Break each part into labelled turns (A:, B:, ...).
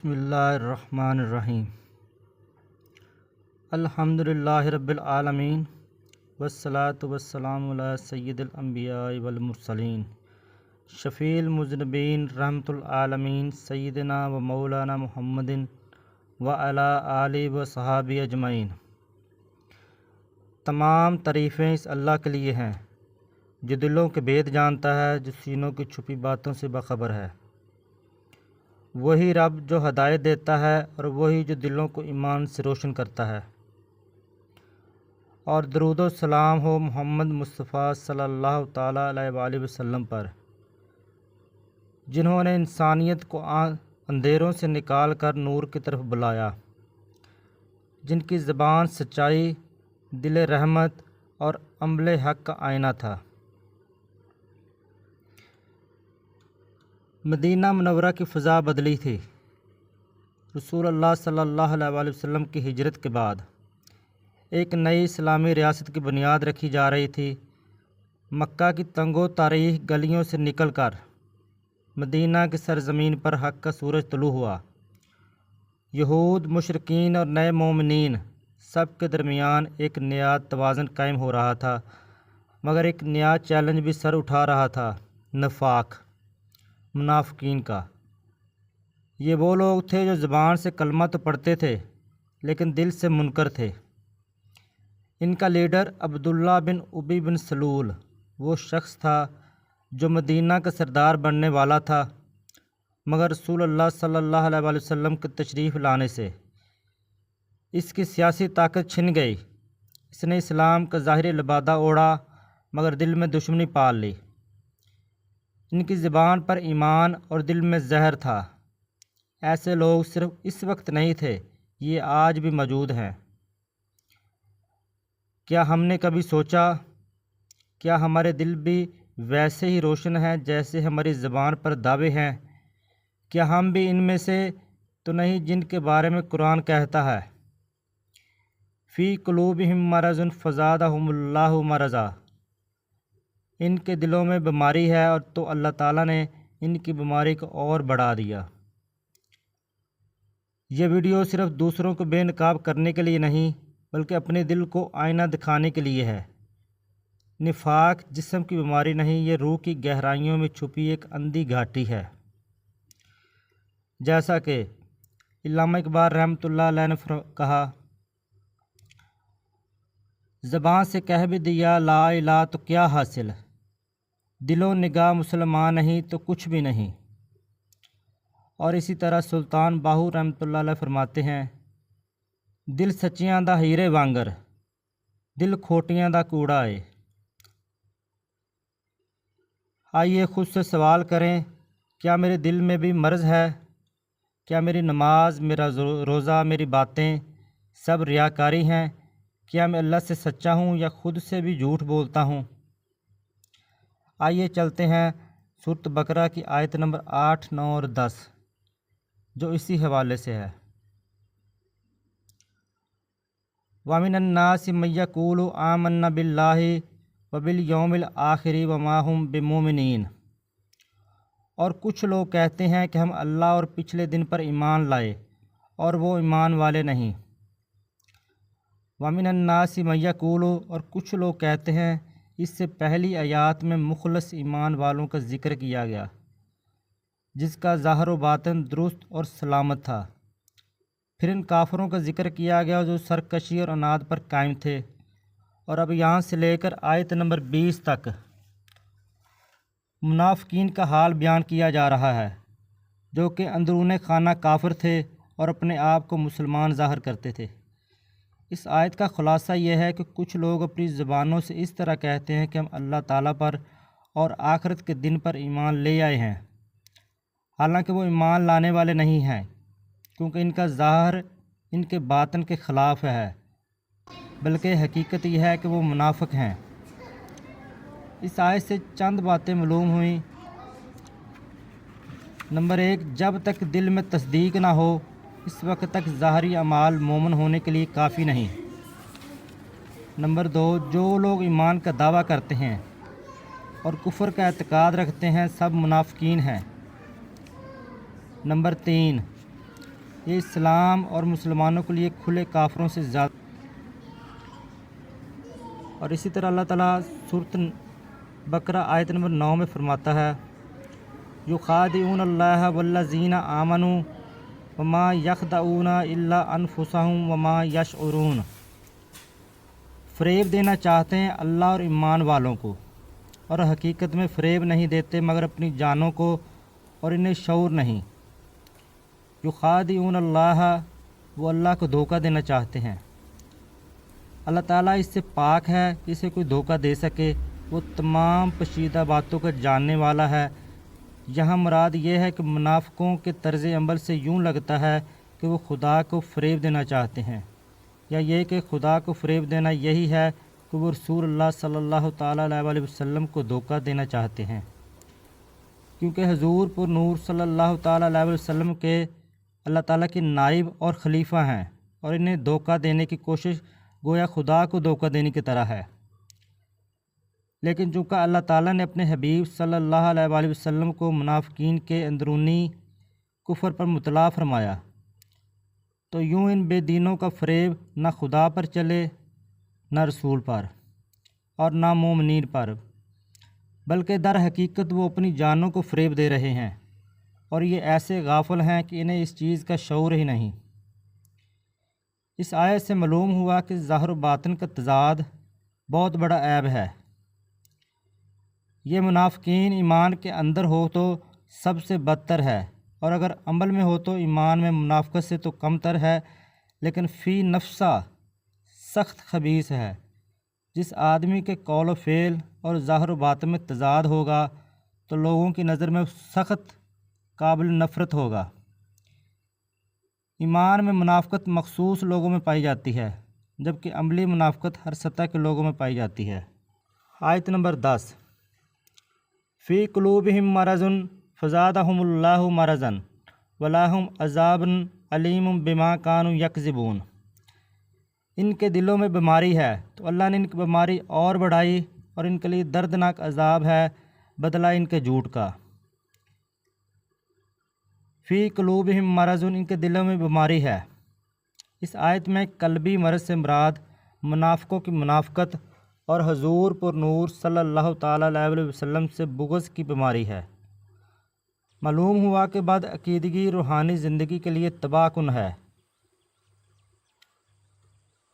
A: بسم اللہ الرحمن الرحیم۔ الحمدللہ رب العالمین والصلاة والسلام علی سید الانبیاء والمرسلین شفیع المذنبین رحمۃ العالمین سیدنا و مولانا محمد وعلی آلہ و صحابہ اجمعین۔ تمام تعریفیں اس اللہ کے لیے ہیں جو دلوں کے بید جانتا ہے، جو سینوں کی چھپی باتوں سے باخبر ہے۔ وہی رب جو ہدایت دیتا ہے اور وہی جو دلوں کو ایمان سے روشن کرتا ہے۔ اور درود و سلام ہو محمد مصطفیٰ صلی اللہ تعالیٰ علیہ وآلہ وسلم پر، جنہوں نے انسانیت کو اندھیروں سے نکال کر نور کی طرف بلایا، جن کی زبان سچائی، دل رحمت اور عمل حق کا آئینہ تھا۔ مدینہ منورہ کی فضا بدلی تھی۔ رسول اللہ صلی اللہ علیہ وآلہ وسلم کی ہجرت کے بعد ایک نئی اسلامی ریاست کی بنیاد رکھی جا رہی تھی۔ مکہ کی تنگ و تاریخ گلیوں سے نکل کر مدینہ کی سرزمین پر حق کا سورج طلوع ہوا۔ یہود، مشرکین اور نئے مومنین سب کے درمیان ایک نیا توازن قائم ہو رہا تھا، مگر ایک نیا چیلنج بھی سر اٹھا رہا تھا: نفاق، منافقین کا۔ یہ وہ لوگ تھے جو زبان سے کلمہ تو پڑھتے تھے لیکن دل سے منکر تھے۔ ان کا لیڈر عبداللہ بن ابی بن سلول وہ شخص تھا جو مدینہ کا سردار بننے والا تھا، مگر رسول اللہ صلی اللہ علیہ وآلہ وسلم کے تشریف لانے سے اس کی سیاسی طاقت چھن گئی۔ اس نے اسلام کا ظاہری لبادہ اوڑھا مگر دل میں دشمنی پال لی۔ ان کی زبان پر ایمان اور دل میں زہر تھا۔ ایسے لوگ صرف اس وقت نہیں تھے، یہ آج بھی موجود ہیں۔ کیا ہم نے کبھی سوچا، کیا ہمارے دل بھی ویسے ہی روشن ہیں جیسے ہماری زبان پر دعوے ہیں؟ کیا ہم بھی ان میں سے تو نہیں جن کے بارے میں قرآن کہتا ہے: فی قلوبہم مرض فزادہم اللہ مرضا؟ ان کے دلوں میں بیماری ہے اور تو اللہ تعالیٰ نے ان کی بیماری کو اور بڑھا دیا۔ یہ ویڈیو صرف دوسروں کو بے نقاب کرنے کے لیے نہیں بلکہ اپنے دل کو آئینہ دکھانے کے لیے ہے۔ نفاق جسم کی بیماری نہیں، یہ روح کی گہرائیوں میں چھپی ایک اندھی گھاٹی ہے۔ جیسا کہ علامہ اقبال رحمۃ اللہ علیہ نے کہا: زبان سے کہہ بھی دیا لا الہ تو کیا حاصل، دل و نگاہ مسلمان نہیں تو کچھ بھی نہیں۔ اور اسی طرح سلطان باہو رحمۃ اللہ علیہ فرماتے ہیں: دل سچیاں دا ہیرے وانگر، دل کھوٹیاں دا کوڑا ہے۔ آئیے خود سے سوال کریں، کیا میرے دل میں بھی مرض ہے؟ کیا میری نماز، میرا روزہ، میری باتیں سب ریاکاری ہیں؟ کیا میں اللہ سے سچا ہوں یا خود سے بھی جھوٹ بولتا ہوں؟ آئیے چلتے ہیں سورۃ بقرہ کی آیت نمبر 8، 9 اور 10 جو اسی حوالے سے ہے۔ وَمِنَ النَّاسِ مَن يَقُولُ آمَنَّا بِاللَّهِ وَبِالْيَوْمِ الْآخِرِ وَمَا هُمْ بِمُؤْمِنِينَ۔ اور کچھ لوگ کہتے ہیں کہ ہم اللہ اور پچھلے دن پر ایمان لائے اور وہ ایمان والے نہیں۔ وَمِنَ النَّاسِ مَن يَقُولُ، اور کچھ لوگ کہتے ہیں۔ اس سے پہلی آیات میں مخلص ایمان والوں کا ذکر کیا گیا جس کا ظاہر و باطن درست اور سلامت تھا۔ پھر ان کافروں کا ذکر کیا گیا جو سرکشی اور عناد پر قائم تھے۔ اور اب یہاں سے لے کر آیت نمبر 20 تک منافقین کا حال بیان کیا جا رہا ہے، جو کہ اندرون خانہ کافر تھے اور اپنے آپ کو مسلمان ظاہر کرتے تھے۔ اس آیت کا خلاصہ یہ ہے کہ کچھ لوگ اپنی زبانوں سے اس طرح کہتے ہیں کہ ہم اللہ تعالیٰ پر اور آخرت کے دن پر ایمان لے آئے ہیں، حالانکہ وہ ایمان لانے والے نہیں ہیں، کیونکہ ان کا ظاہر ان کے باطن کے خلاف ہے، بلکہ حقیقت یہ ہے کہ وہ منافق ہیں۔ اس آیت سے چند باتیں معلوم ہوئیں۔ نمبر 1، جب تک دل میں تصدیق نہ ہو اس وقت تک ظاہری اعمال مومن ہونے کے لیے کافی نہیں۔ نمبر 2، جو لوگ ایمان کا دعویٰ کرتے ہیں اور کفر کا اعتقاد رکھتے ہیں سب منافقین ہیں۔ نمبر 3، یہ اسلام اور مسلمانوں کے لیے کھلے کافروں سے زیادہ. اور اسی طرح اللہ تعالیٰ سورۃ بقرہ آیت نمبر 9 میں فرماتا ہے یخادعون اللہ والذین آمنوا وما یخدعون الا انفسهم وما یشعرون. فریب دینا چاہتے ہیں اللہ اور ایمان والوں کو، اور حقیقت میں فریب نہیں دیتے مگر اپنی جانوں کو، اور انہیں شعور نہیں. یخادعون اللہ، وہ اللہ کو دھوکہ دینا چاہتے ہیں. اللہ تعالیٰ اس سے پاک ہے کہ اسے کوئی دھوکہ دے سکے. وہ تمام پوشیدہ باتوں کا جاننے والا ہے. یہاں مراد یہ ہے کہ منافقوں کے طرز عمل سے یوں لگتا ہے کہ وہ خدا کو فریب دینا چاہتے ہیں، یا یہ کہ خدا کو فریب دینا یہی ہے کہ وہ رسول اللہ صلی اللہ تعالیٰ علیہ وسلم کو دھوکہ دینا چاہتے ہیں، کیونکہ حضور پر نور صلی اللہ تعالیٰ علیہ وسلم کے اللہ تعالیٰ کے نائب اور خلیفہ ہیں، اور انہیں دھوکہ دینے کی کوشش گویا خدا کو دھوکہ دینے کی طرح ہے. لیکن چونکہ اللہ تعالیٰ نے اپنے حبیب صلی اللہ علیہ وسلم کو منافقین کے اندرونی کفر پر مطلع فرمایا، تو یوں ان بے دینوں کا فریب نہ خدا پر چلے، نہ رسول پر، اور نہ مومنین پر، بلکہ در حقیقت وہ اپنی جانوں کو فریب دے رہے ہیں، اور یہ ایسے غافل ہیں کہ انہیں اس چیز کا شعور ہی نہیں. اس آیت سے معلوم ہوا کہ ظاہر و باطن کا تضاد بہت بڑا عیب ہے. یہ منافقین ایمان کے اندر ہو تو سب سے بدتر ہے، اور اگر عمل میں ہو تو ایمان میں منافقت سے تو کم تر ہے، لیکن فی نفسہ سخت خبیث ہے. جس آدمی کے قول و فعل اور ظاہر و باطن میں تضاد ہوگا تو لوگوں کی نظر میں سخت قابل نفرت ہوگا. ایمان میں منافقت مخصوص لوگوں میں پائی جاتی ہے، جبکہ عملی منافقت ہر سطح کے لوگوں میں پائی جاتی ہے. آیت نمبر 10 فی قلوبہم مرض فزادہم اللہ مرضا ولہم عذاب علیم بما کانوا یکذبون. ان کے دلوں میں بیماری ہے تو اللہ نے ان کی بیماری اور بڑھائی، اور ان کے لیے دردناک عذاب ہے بدلہ ان کے جھوٹ کا. فی قلوبہم مرض، ان کے دلوں میں بیماری ہے. اس آیت میں قلبی مرض سے مراد منافقوں کی منافقت اور حضور پر نور صلی اللہ تعالیٰ علیہ وسلم سے بغض کی بیماری ہے. معلوم ہوا کہ بد عقیدگی روحانی زندگی کے لیے تباہ کن ہے.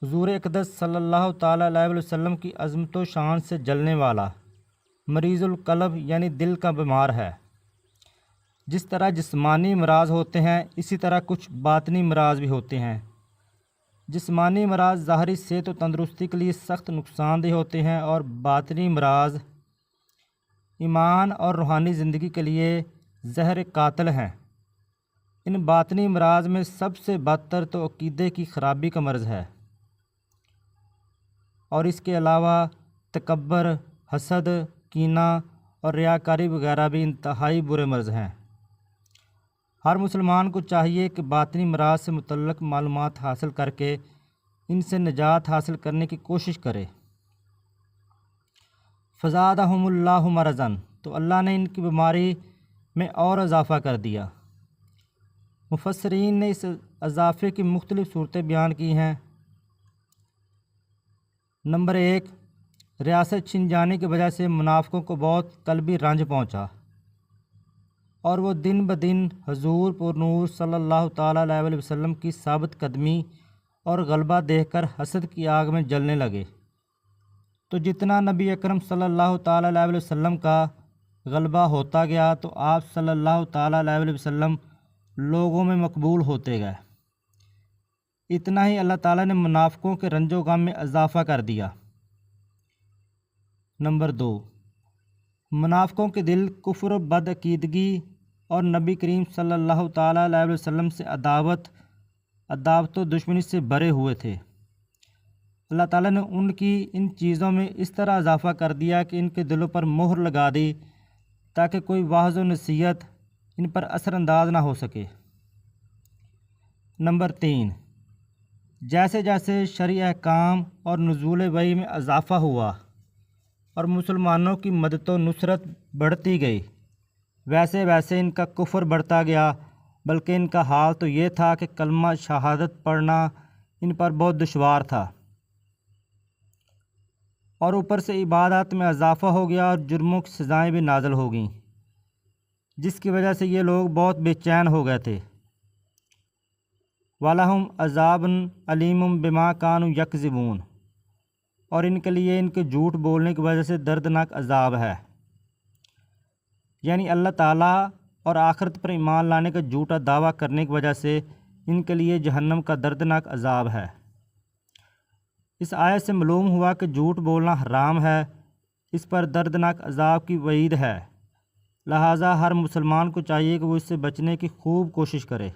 A: حضور اقدس صلی اللہ تعالیٰ علیہ وسلم کی عظمت و شان سے جلنے والا مریض القلب یعنی دل کا بیمار ہے. جس طرح جسمانی امراض ہوتے ہیں اسی طرح کچھ باطنی امراض بھی ہوتے ہیں. جسمانی امراض ظاہری صحت و تندرستی کے لیے سخت نقصان دہ ہوتے ہیں، اور باطنی امراض ایمان اور روحانی زندگی کے لیے زہر قاتل ہیں. ان باطنی امراض میں سب سے بدتر تو عقیدے کی خرابی کا مرض ہے، اور اس کے علاوہ تکبر، حسد، کینہ اور ریاکاری وغیرہ بھی انتہائی برے مرض ہیں. ہر مسلمان کو چاہیے کہ باطنی امراض سے متعلق معلومات حاصل کر کے ان سے نجات حاصل کرنے کی کوشش کرے. فزادہم اللہ مرضا، تو اللہ نے ان کی بیماری میں اور اضافہ کر دیا. مفسرین نے اس اضافے کی مختلف صورتیں بیان کی ہیں. نمبر 1، ریاست چھن جانے کی وجہ سے منافقوں کو بہت قلبی رنج پہنچا، اور وہ دن بدن حضور پر نور صلی اللہ تعالیٰ علیہ وسلم کی ثابت قدمی اور غلبہ دیکھ کر حسد کی آگ میں جلنے لگے. تو جتنا نبی اکرم صلی اللہ تعالیٰ علیہ وسلم کا غلبہ ہوتا گیا تو آپ صلی اللہ تعالیٰ علیہ وسلم لوگوں میں مقبول ہوتے گئے. اتنا ہی اللہ تعالیٰ نے منافقوں کے رنج و غم میں اضافہ کر دیا. نمبر 2، منافقوں کے دل کفر و بد عقیدگی اور نبی کریم صلی اللہ تعالیٰ علیہ وسلم سے عداوت و دشمنی سے بھرے ہوئے تھے. اللہ تعالیٰ نے ان کی ان چیزوں میں اس طرح اضافہ کر دیا کہ ان کے دلوں پر مہر لگا دی تاکہ کوئی واعظ و نصیحت ان پر اثر انداز نہ ہو سکے. نمبر 3، جیسے جیسے شرعی احکام اور نزول وحی میں اضافہ ہوا اور مسلمانوں کی مدد و نصرت بڑھتی گئی، ویسے ویسے ان کا کفر بڑھتا گیا، بلکہ ان کا حال تو یہ تھا کہ کلمہ شہادت پڑھنا ان پر بہت دشوار تھا، اور اوپر سے عبادات میں اضافہ ہو گیا اور جرموں کی سزائیں بھی نازل ہو گئیں، جس کی وجہ سے یہ لوگ بہت بے چین ہو گئے تھے۔ وَلَهُمْ عَذَابٌ عَلِيمٌ بِمَا كَانُوا يَكْذِبُونَ، اور ان کے لیے ان کے جھوٹ بولنے کی وجہ سے دردناک عذاب ہے، یعنی اللہ تعالیٰ اور آخرت پر ایمان لانے کا جھوٹا دعویٰ کرنے کی وجہ سے ان کے لیے جہنم کا دردناک عذاب ہے۔ اس آیت سے معلوم ہوا کہ جھوٹ بولنا حرام ہے، اس پر دردناک عذاب کی وعید ہے، لہٰذا ہر مسلمان کو چاہیے کہ وہ اس سے بچنے کی خوب کوشش کرے۔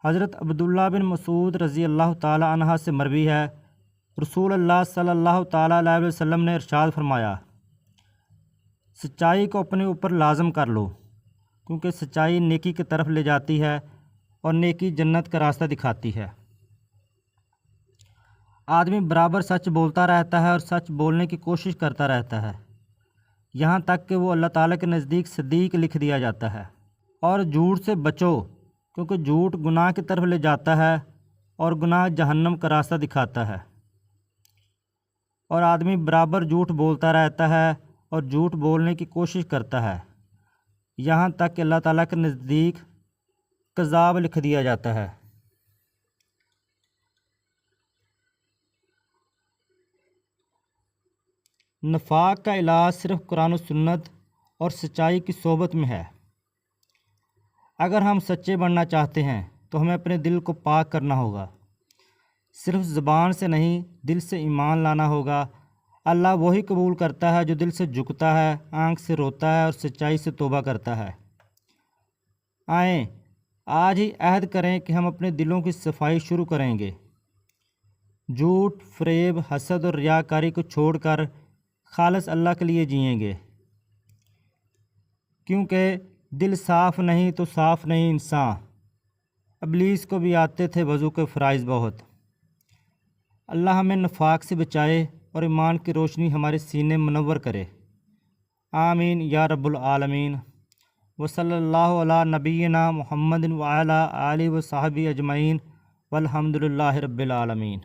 A: حضرت عبداللہ بن مسعود رضی اللہ تعالی عنہ سے مروی ہے، رسول اللہ صلی اللہ تعالیٰ علیہ وسلم نے ارشاد فرمایا، سچائی کو اپنے اوپر لازم کر لو، کیونکہ سچائی نیکی کی طرف لے جاتی ہے اور نیکی جنت کا راستہ دکھاتی ہے۔ آدمی برابر سچ بولتا رہتا ہے اور سچ بولنے کی کوشش کرتا رہتا ہے، یہاں تک کہ وہ اللہ تعالیٰ کے نزدیک صدیق لکھ دیا جاتا ہے۔ اور جھوٹ سے بچو، کیونکہ جھوٹ گناہ کی طرف لے جاتا ہے اور گناہ جہنم کا راستہ دکھاتا ہے۔ اور آدمی برابر جھوٹ بولتا رہتا ہے اور جھوٹ بولنے کی کوشش کرتا ہے، یہاں تک کہ اللہ تعالیٰ کے نزدیک کذاب لکھ دیا جاتا ہے۔ نفاق کا علاج صرف قرآن و سنت اور سچائی کی صحبت میں ہے۔ اگر ہم سچے بننا چاہتے ہیں تو ہمیں اپنے دل کو پاک کرنا ہوگا، صرف زبان سے نہیں، دل سے ایمان لانا ہوگا۔ اللہ وہی قبول کرتا ہے جو دل سے جھکتا ہے، آنکھ سے روتا ہے اور سچائی سے توبہ کرتا ہے۔ آئیں آج ہی عہد کریں کہ ہم اپنے دلوں کی صفائی شروع کریں گے، جھوٹ، فریب، حسد اور ریاکاری کو چھوڑ کر خالص اللہ کے لیے جئیں گے، کیونکہ دل صاف نہیں تو صاف نہیں انسان۔ ابلیس کو بھی آتے تھے وضو کے فرائض بہت۔ اللہ ہمیں نفاق سے بچائے اور ایمان کی روشنی ہمارے سینے منور کرے، آمین یا رب العالمین۔ وصلی اللہ علی نبینا محمد وعلی آلہ وصحبہ اجمعین، والحمد للہ رب العالمین۔